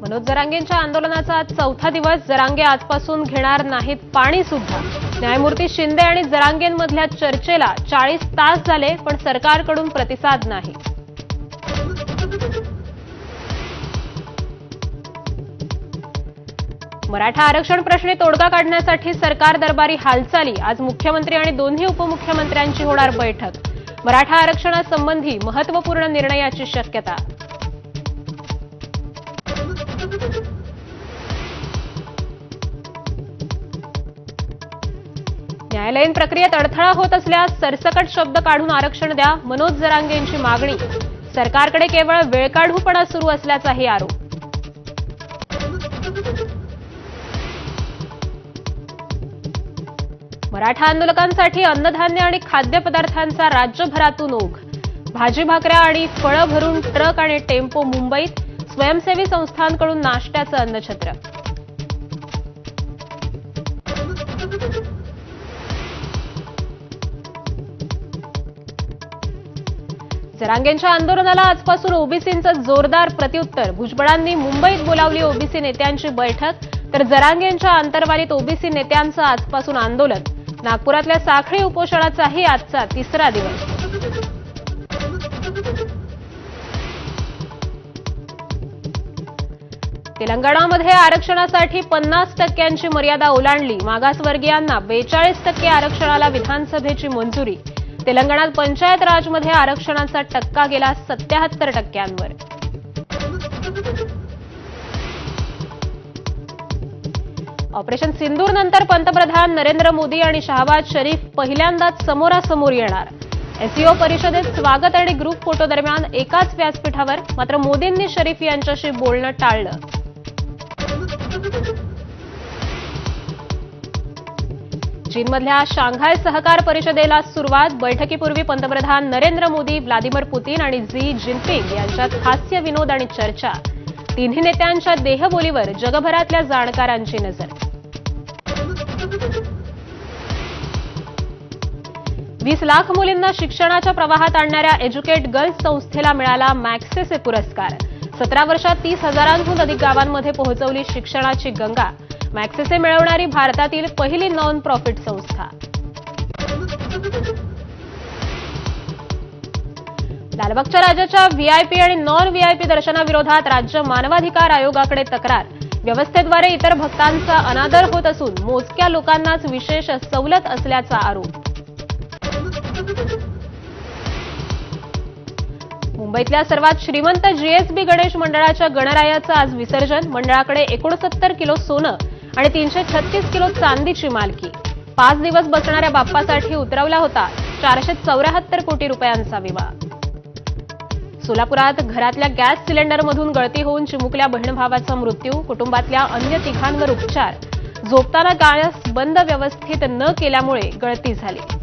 मनोज जरांगेंच्या आंदोलनाचा आज चौथा दिवस. जरांगे आजपासून घेणार नाहीत पाणी सुद्धा. न्यायमूर्ती शिंदे आणि जरांगेंमधल्या चर्चेला 40 तास झाले, पण सरकारकडून प्रतिसाद नाही. मराठा आरक्षण प्रश्नी तोडगा काढण्यासाठी सरकार दरबारी हालचाली. आज मुख्यमंत्री आणि दोन्ही उपमुख्यमंत्र्यांची होणार बैठक. मराठा आरक्षणासंबंधी महत्त्वपूर्ण निर्णयाची शक्यता. न्यायालयीन प्रक्रियेत अडथळा होत असल्यास सरसकट शब्द काढून आरक्षण द्या. मनोज जरांगेंची मागणी. सरकारकडे केवळ वेळकाढूपणा सुरू असल्याचाही आरोप. मराठा आंदोलकांसाठी अन्नधान्य आणि खाद्यपदार्थांचा राज्यभरातून ओघ. भाजी भाकऱ्या आणि फळं भरून ट्रक आणि टेम्पो मुंबईत. स्वयंसेवी संस्थांकडून नाश्त्याचं अन्नछत्र. जरांगेंच्या आंदोलनाला आजपासून ओबीसींचं जोरदार प्रत्युत्तर. भुजबळांनी मुंबईत बोलावली ओबीसी नेत्यांची बैठक, तर जरांगेंच्या आंतरवालीत ओबीसी नेत्यांचं आजपासून आंदोलन. नागपुरातल्या साखळी उपोषणाचाही आजचा तिसरा दिवस. तेलंगणामध्ये आरक्षणासाठी 50% मर्यादा ओलांडली. मागासवर्गीयांना 42% आरक्षणाला विधानसभेची मंजुरी. तेलंगणात पंचायत राजमध्ये आरक्षणाचा टक्का गेला 77%. ऑपरेशन सिंदूर नंतर पंतप्रधान नरेंद्र मोदी आणि शहबाज शरीफ पहिल्यांदाच समोरासमोर येणार. एससीओ परिषदेत स्वागत आणि ग्रुप फोटो दरम्यान एकाच व्यासपीठावर. मात्र मोदींनी शरीफ यांच्याशी बोलणं टाळलं. चीनमधल्या शांघाय सहकार परिषदेला सुरुवात. बैठकीपूर्वी पंतप्रधान नरेंद्र मोदी, व्लादिमीर पुतीन आणि झी जिनपिंग यांच्यात हास्य विनोद आणि चर्चा. तिन्ही नेत्यांच्या देहबोलीवर जगभरातल्या जाणकारांची नजर. 20 लाख मुलींना शिक्षणाच्या प्रवाहात आणणाऱ्या एज्युकेट गर्ल्स संस्थेला मिळाला मॅक्सेसे पुरस्कार. 17 वर्षात 30,000हून अधिक गावांमध्ये पोहोचवली शिक्षणाची गंगा. मॅक्सेसे मिळवणारी भारतातील पहिली नॉन प्रॉफिट संस्था. लालबागच्या राजाच्या व्हीआयपी आणि नॉन व्हीआयपी दर्शनाविरोधात राज्य मानवाधिकार आयोगाकडे तक्रार. व्यवस्थेद्वारे इतर भक्तांचा अनादर होत असून मोजक्या लोकांनाच विशेष सवलत असल्याचा आरोप. मुंबईतल्या सर्वात श्रीमंत जीएसबी गणेश मंडळाच्या गणरायाचं आज विसर्जन. मंडळाकडे 69 किलो सोनं आणि 336 किलो चांदीची मालकी. 5 दिवस बसणाऱ्या बाप्पासाठी उतरवला होता 474 कोटी रुपयांचा विमा. सोलापुरात घरातल्या गॅस सिलेंडरमधून गळती होऊन चिमुकल्या बहीणभावाचा मृत्यू. कुटुंबातल्या अन्य तिघांवर उपचार. झोपताना गॅस बंद व्यवस्थित न केल्यामुळे गळती झाली.